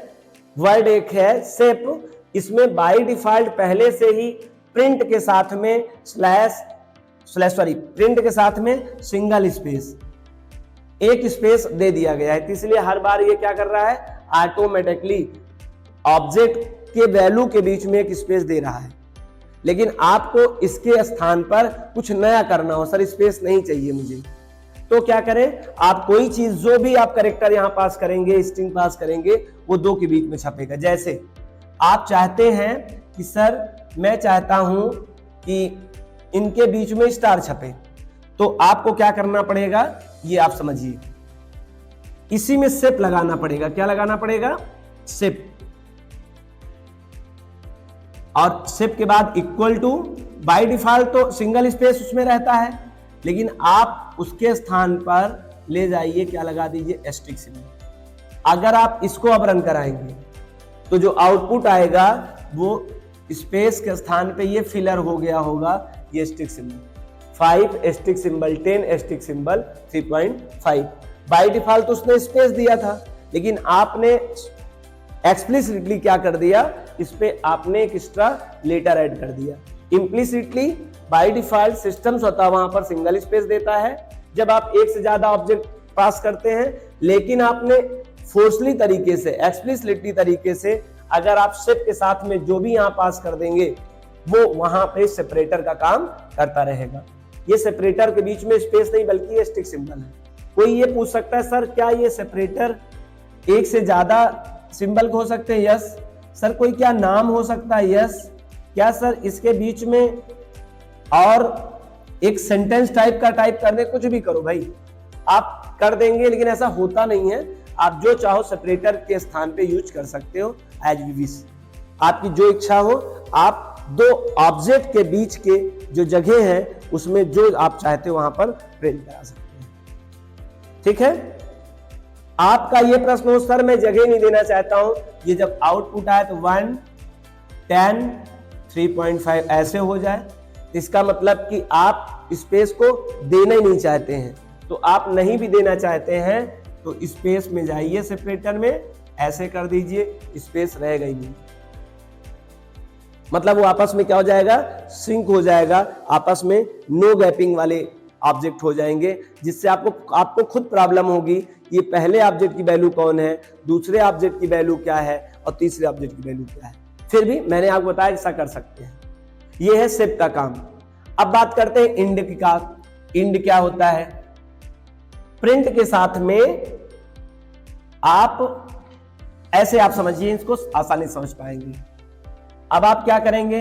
वर्ड एक है सेप। इसमें बाय डिफॉल्ट पहले से ही प्रिंट के साथ में प्रिंट के साथ में सिंगल स्पेस, एक स्पेस दे दिया गया है। इसलिए हर बार ये क्या कर रहा है, ऑटोमेटिकली ऑब्जेक्ट के वैल्यू के बीच में एक स्पेस दे रहा है। लेकिन आपको इसके स्थान पर कुछ नया करना हो, सर स्पेस नहीं चाहिए मुझे, तो क्या करें, आप कोई चीज जो भी आप कैरेक्टर यहां पास करेंगे, स्ट्रिंग पास करेंगे, वो दो के बीच में छपेगा। जैसे आप चाहते हैं कि सर मैं चाहता हूं कि इनके बीच में स्टार छपे, तो आपको क्या करना पड़ेगा, ये आप समझिए, इसी में सेप लगाना पड़ेगा। क्या लगाना पड़ेगा, सेप, और सेप के बाद इक्वल टू, बाय डिफॉल्ट तो सिंगल स्पेस उसमें रहता है, लेकिन आप उसके स्थान पर ले जाइए, क्या लगा दीजिए, एस्टेरिस्क सिंबल। अगर आप इसको अब रन कराएंगे तो जो आउटपुट आएगा वो स्पेस के स्थान पे ये फिलर हो गया होगा, ये asterisk symbol 5, asterisk symbol 10, asterisk symbol 3.5। By default तो उसने स्पेस दिया था, लेकिन आपने एक्सप्लिसिटली क्या कर दिया, इस पे आपने एक एक्स्ट्रा लेटर ऐड कर दिया। इम्प्लिसिटली बाय डिफॉल्ट सिस्टम स्वतः वहां पर सिंगल स्पेस देता है जब आप एक से ज्यादा ऑब्जेक्ट पास करते हैं, लेकिन आपने फोर्सली तरीके से, एक्सप्लिसिटली तरीके से अगर आप सेप के साथ में जो भी यहां पास कर देंगे वो वहां पे सेपरेटर का काम करता रहेगा। ये सेपरेटर के बीच में स्पेस नहीं बल्कि एस्टेरिस्क सिंबल है। कोई ये पूछ सकता है सर क्या ये सेपरेटर एक से ज्यादा सिंबल हो सकते हैं? यस। सर कोई क्या नाम हो सकता है? यस। क्या सर इसके बीच में और एक सेंटेंस टाइप का टाइप कर दे, कुछ भी करो भाई आप कर देंगे, लेकिन ऐसा होता नहीं है। आप जो चाहो सेपरेटर के स्थान पे यूज कर सकते हो एज वी विश, आपकी जो इच्छा हो। आप दो ऑब्जेक्ट के बीच के जो जगह है उसमें जो आप चाहते हो वहां पर प्रिंट करा सकते हैं। ठीक है, आपका ये प्रश्न हो सर मैं जगह नहीं देना चाहता हूं, ये जब आउटपुट आए तो 1, 10, 3.5 ऐसे हो जाए, इसका मतलब कि आप स्पेस को देना ही नहीं चाहते हैं। तो आप नहीं भी देना चाहते हैं तो स्पेस में जाइए, सेपरेटर में ऐसे कर दीजिए, स्पेस रहेगा ही नहीं। मतलब वो आपस में क्या हो जाएगा, सिंक हो जाएगा, आपस में नो गैपिंग वाले ऑब्जेक्ट हो जाएंगे, जिससे आपको खुद प्रॉब्लम होगी ये पहले ऑब्जेक्ट की वैल्यू कौन है, दूसरे ऑब्जेक्ट की वैल्यू क्या है और तीसरे ऑब्जेक्ट की वैल्यू क्या है। फिर भी मैंने आपको बताया ऐसा कर सकते हैं। ये है सेप का काम। अब बात करते हैं इंड की का। इंड क्या होता है, प्रिंट के साथ में आप ऐसे आप समझिए, इसको आसानी से समझ पाएंगे। अब आप क्या करेंगे,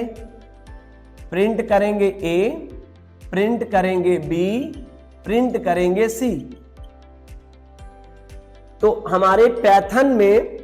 प्रिंट करेंगे ए, प्रिंट करेंगे बी, प्रिंट करेंगे सी। तो हमारे पैथन में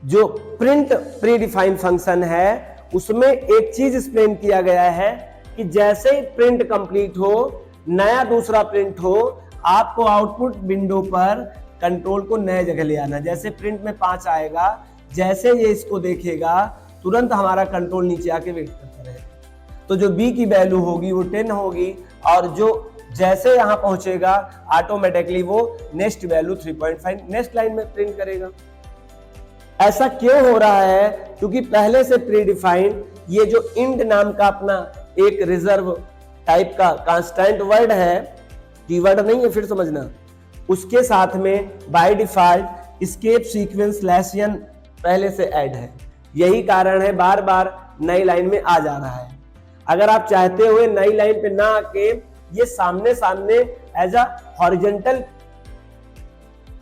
जो प्रिंट प्री डिफाइंड फंक्शन है उसमें एक चीज एक्सप्लेन किया गया है कि जैसे ही प्रिंट कंप्लीट हो, नया दूसरा प्रिंट हो, आपको आउटपुट विंडो पर कंट्रोल को नए जगह ले आना। जैसे प्रिंट में 5 आएगा, जैसे ये इसको देखेगा तुरंत हमारा कंट्रोल नीचे आके वेट करता रहेगा। तो जो बी की वैल्यू होगी वो 10 होगी, और जो जैसे यहां पहुंचेगा ऑटोमेटिकली वो नेक्स्ट वैल्यू 3.5 नेक्स्ट लाइन में प्रिंट करेगा। ऐसा क्यों हो रहा है, क्योंकि पहले से प्री डिफाइंड ये जो इंड नाम का अपना एक रिजर्व टाइप का कांस्टेंट वर्ड है, कीवर्ड नहीं है, फिर समझना, उसके साथ में by default escape sequence /n पहले से ऐड है। यही कारण है बार बार नई लाइन में आ जा रहा है। अगर आप चाहते हुए नई लाइन पे ना आके ये सामने सामने एज अ हॉरिजॉन्टल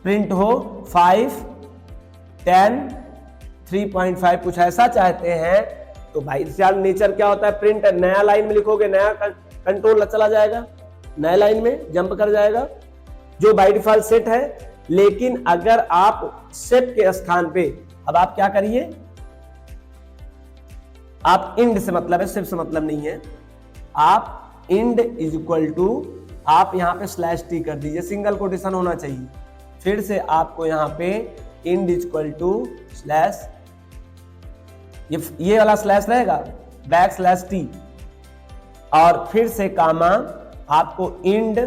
प्रिंट हो, 5, 10, 3.5 कुछ ऐसा चाहते हैं, तो भाई नेचर क्या होता है, प्रिंट नया लाइन में लिखोगे, नया कंट्रोल चला जाएगा, नया लाइन में जंप कर जाएगा जो बाय डिफॉल्ट सेट है। लेकिन अगर आप सेट के स्थान पे, अब आप क्या करिए, आप इंड से मतलब है, सेट से मतलब नहीं है, आप इंड इज इक्वल टू, आप यहां पे /t कर दीजिए, सिंगल कोटेशन होना चाहिए। फिर से आपको यहां पे इंड इक्वल टू स्लैश, ये वाला स्लैश रहेगा बैक स्लैश टी, और फिर से कामा आपको इंड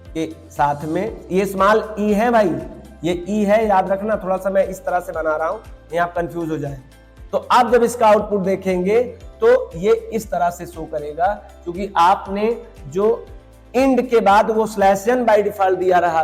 के साथ में, ये स्मॉल ई है भाई, ये ई है, याद रखना, थोड़ा सा मैं इस तरह से बना रहा हूं नहीं आप कंफ्यूज हो जाए। तो आप जब इसका आउटपुट देखेंगे तो ये इस तरह से शो करेगा, क्योंकि आपने जो इंड के बाद वो स्लैश एन बाय डिफॉल्ट दिया रहा,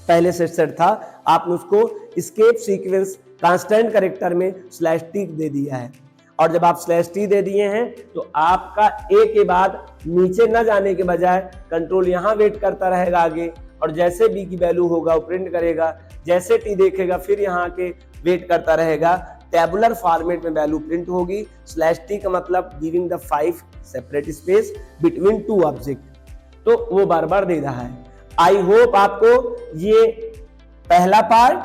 पहले से सेट था, आपने उसको एस्केप सीक्वेंस कांस्टेंट कैरेक्टर में स्लैश टी दे दिया है। और जब आप स्लैश टी दे दिए हैं तो आपका ए के बाद नीचे न जाने के बजाय कंट्रोल यहां वेट करता रहेगा आगे, और जैसे बी की वैल्यू होगा वो प्रिंट करेगा, जैसे टी देखेगा फिर यहाँ के वेट करता रहेगा, टेबुलर फॉर्मेट में वैल्यू प्रिंट होगी। स्लैश टी का मतलब giving the 5 separate space between 2 object, तो वो बार बार दे रहा है। आई होप आपको ये पहला पार्ट,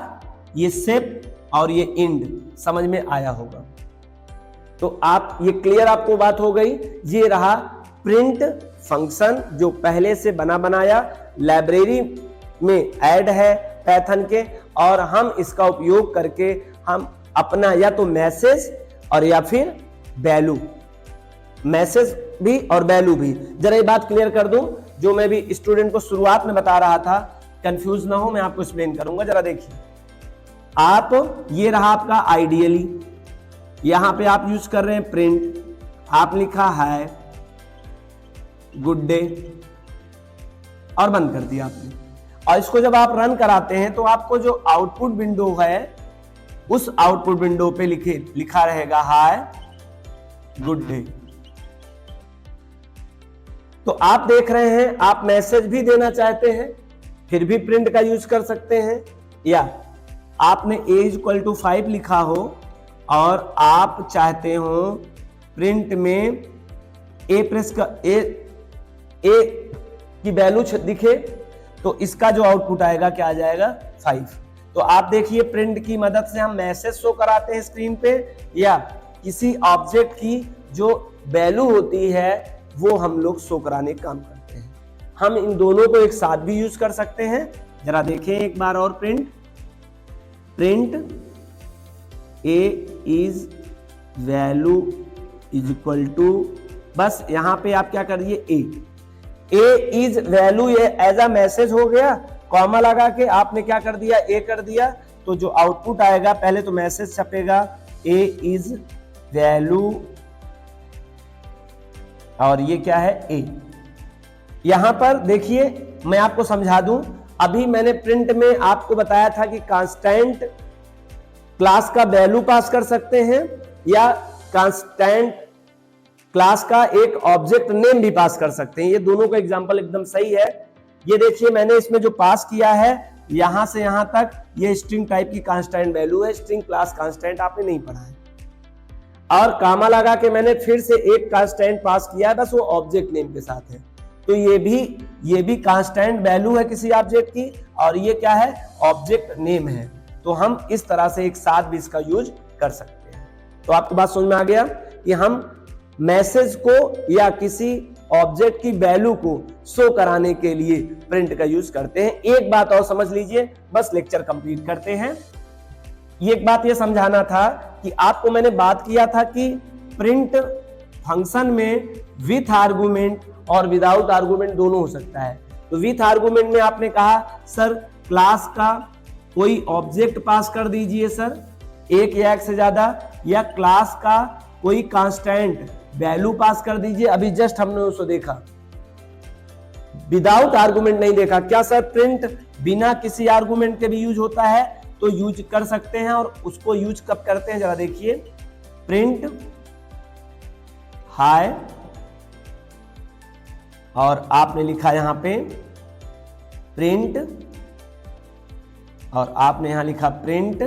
ये सेप और ये इंड समझ में आया होगा। तो आप ये क्लियर आपको बात हो गई। ये रहा प्रिंट फंक्शन जो पहले से बना बनाया लाइब्रेरी में ऐड है पाइथन के, और हम इसका उपयोग करके हम अपना या तो मैसेज और या फिर वैल्यू, मैसेज भी और वैल्यू भी। जरा ये बात क्लियर कर दूं, जो मैं भी स्टूडेंट को शुरुआत में बता रहा था, कंफ्यूज ना हो, मैं आपको एक्सप्लेन करूंगा। जरा देखिए, आप ये रहा आपका आइडियली, यहां पे आप यूज कर रहे हैं प्रिंट, आप लिखा है गुड डे और बंद कर दिया आपने। और इसको जब आप रन कराते हैं तो आपको जो आउटपुट विंडो है उस आउटपुट विंडो पे लिखा रहेगा हाय गुड डे। तो आप देख रहे हैं, आप मैसेज भी देना चाहते हैं फिर भी प्रिंट का यूज कर सकते हैं, या आपने a इक्वल टू 5 लिखा हो और आप चाहते हो प्रिंट में ए प्रेस का ए की वैल्यू दिखे, तो इसका जो आउटपुट आएगा क्या आ जाएगा 5। तो आप देखिए प्रिंट की मदद से हम मैसेज शो कराते हैं स्क्रीन पे, या किसी ऑब्जेक्ट की जो वैल्यू होती है वो हम लोग शो कराने का काम करते हैं। हम इन दोनों को एक साथ भी यूज कर सकते हैं। जरा देखें एक बार और, print a is value is equal to, बस यहां पे आप क्या कर दिए ए इज वैल्यू, ये एज अ मैसेज हो गया, कॉमा लगा के आपने क्या कर दिया ए कर दिया, तो जो आउटपुट आएगा पहले तो मैसेज छपेगा ए इज वैल्यू और ये क्या है ए। यहां पर देखिए मैं आपको समझा दूं, अभी मैंने प्रिंट में आपको बताया था कि कांस्टेंट क्लास का वैल्यू पास कर सकते हैं या कांस्टेंट क्लास का एक ऑब्जेक्ट नेम भी पास कर सकते हैं। ये दोनों का एग्जांपल एकदम सही है। ये देखिए मैंने इसमें जो पास किया है यहां से यहां तक, ये स्ट्रिंग टाइप की कांस्टेंट वैल्यू है, स्ट्रिंग क्लास कांस्टेंट आपने नहीं पढ़ा है। और कामा लगा के मैंने फिर से एक कांस्टेंट पास किया है, बस वो ऑब्जेक्ट नेम के साथ है। तो ये भी कांस्टेंट वैल्यू है किसी ऑब्जेक्ट की, और ये क्या है ऑब्जेक्ट नेम है। तो हम इस तरह से एक साथ भी इसका यूज कर सकते हैं। तो आपको बात समझ में आ गया कि हम मैसेज को या किसी ऑब्जेक्ट की वैल्यू को शो कराने के लिए प्रिंट का यूज करते हैं। एक बात और समझ लीजिए, बस लेक्चर कंप्लीट करते हैं। एक बात ये समझाना था कि आपको मैंने बात किया था कि प्रिंट फंक्शन में विथ आर्गुमेंट और विदाउट आर्गुमेंट दोनों हो सकता है। तो विथ आर्गुमेंट में आपने कहा सर क्लास का कोई ऑब्जेक्ट पास कर दीजिए सर, एक या एक से ज्यादा, या क्लास का कोई कांस्टेंट वैल्यू पास कर दीजिए। अभी जस्ट हमने उसको देखा, विदाउट आर्गुमेंट नहीं देखा। क्या सर प्रिंट बिना किसी आर्गुमेंट के भी यूज होता है? तो यूज कर सकते हैं। और उसको यूज कब करते हैं जरा देखिए, प्रिंट हाय और आपने लिखा यहां पे प्रिंट, और आपने यहां लिखा प्रिंट।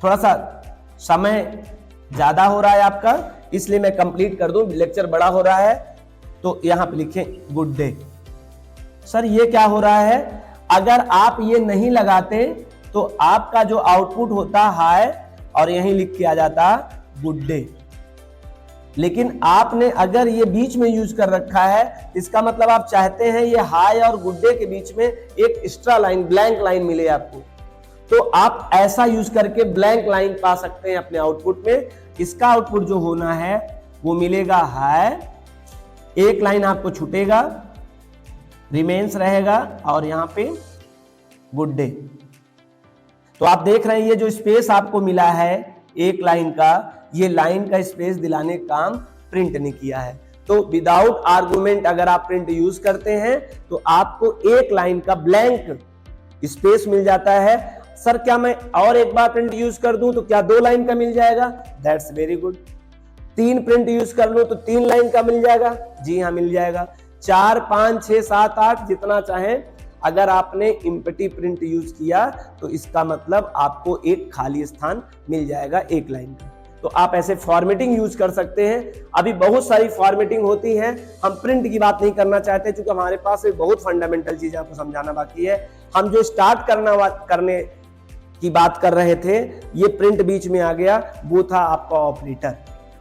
थोड़ा सा समय ज्यादा हो रहा है आपका, इसलिए मैं कंप्लीट कर दूं, लेक्चर बड़ा हो रहा है। तो यहां पे लिखें गुड डे। सर ये क्या हो रहा है? अगर आप ये नहीं लगाते तो आपका जो आउटपुट होता हाय और यहीं लिख के आ जाता गुड डे। लेकिन आपने अगर ये बीच में यूज कर रखा है, इसका मतलब आप चाहते हैं ये हाय और गुड डे के बीच में एक एक्स्ट्रा लाइन, ब्लैंक लाइन मिले आपको। तो आप ऐसा यूज करके ब्लैंक लाइन पा सकते हैं अपने आउटपुट में। इसका आउटपुट जो होना है वो मिलेगा हाय, एक लाइन आपको छूटेगा, रिमेन्स रहेगा और यहां पे गुड डे। तो आप देख रहे हैं ये जो स्पेस आपको मिला है एक लाइन का, ये लाइन का स्पेस दिलाने का काम प्रिंट ने किया है। तो विदाउट आर्गुमेंट अगर आप प्रिंट यूज करते हैं तो आपको एक लाइन का ब्लैंक स्पेस मिल जाता है। सर क्या मैं और एक बार प्रिंट यूज कर दूं तो क्या 2 लाइन का मिल जाएगा? That's very good. 3 print use कर लूं तो 3 लाइन का मिल जाएगा? जी हाँ मिल जाएगा। 4, 5, 6, 7, 8 जितना चाहें। अगर आपने एम्प्टी प्रिंट यूज किया तो इसका मतलब आपको एक खाली स्थान मिल जाएगा एक लाइन का। तो आप ऐसे फॉर्मेटिंग यूज कर सकते हैं। अभी बहुत सारी फॉर्मेटिंग होती है, हम प्रिंट की बात नहीं करना चाहते क्योंकि हमारे पास बहुत फंडामेंटल चीज आपको समझाना बाकी है। हम जो स्टार्ट करने की बात कर रहे थे, ये प्रिंट बीच में आ गया, वो था आपका ऑपरेटर।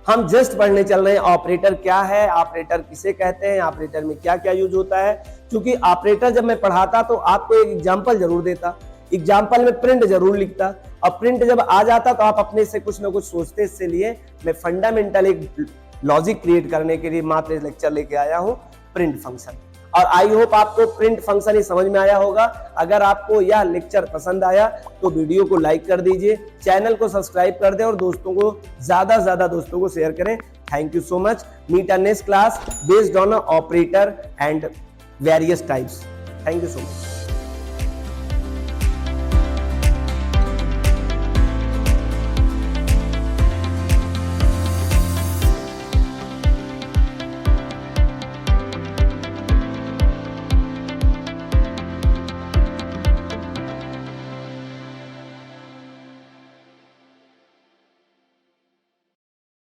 हम जस्ट पढ़ने चल रहे हैं ऑपरेटर क्या है, ऑपरेटर किसे कहते हैं, ऑपरेटर में क्या क्या यूज होता है। क्योंकि ऑपरेटर जब मैं पढ़ाता तो आपको एक एग्जांपल जरूर देता, एग्जाम्पल में प्रिंट जरूर लिखता, और प्रिंट जब आ जाता तो आप अपने से कुछ ना कुछ सोचते। इससे लिए मैं फंडामेंटल एक लॉजिक क्रिएट करने के लिए मात्र लेक्चर लेके आया हूं प्रिंट फंक्शन। और आई होप आपको प्रिंट फंक्शन ही समझ में आया होगा। अगर आपको यह लेक्चर पसंद आया तो वीडियो को लाइक कर दीजिए, चैनल को सब्सक्राइब कर दें और दोस्तों को ज्यादा से ज्यादा दोस्तों को शेयर करें। Thank you so much. Meet a next class based on operator and various types. Thank you so much.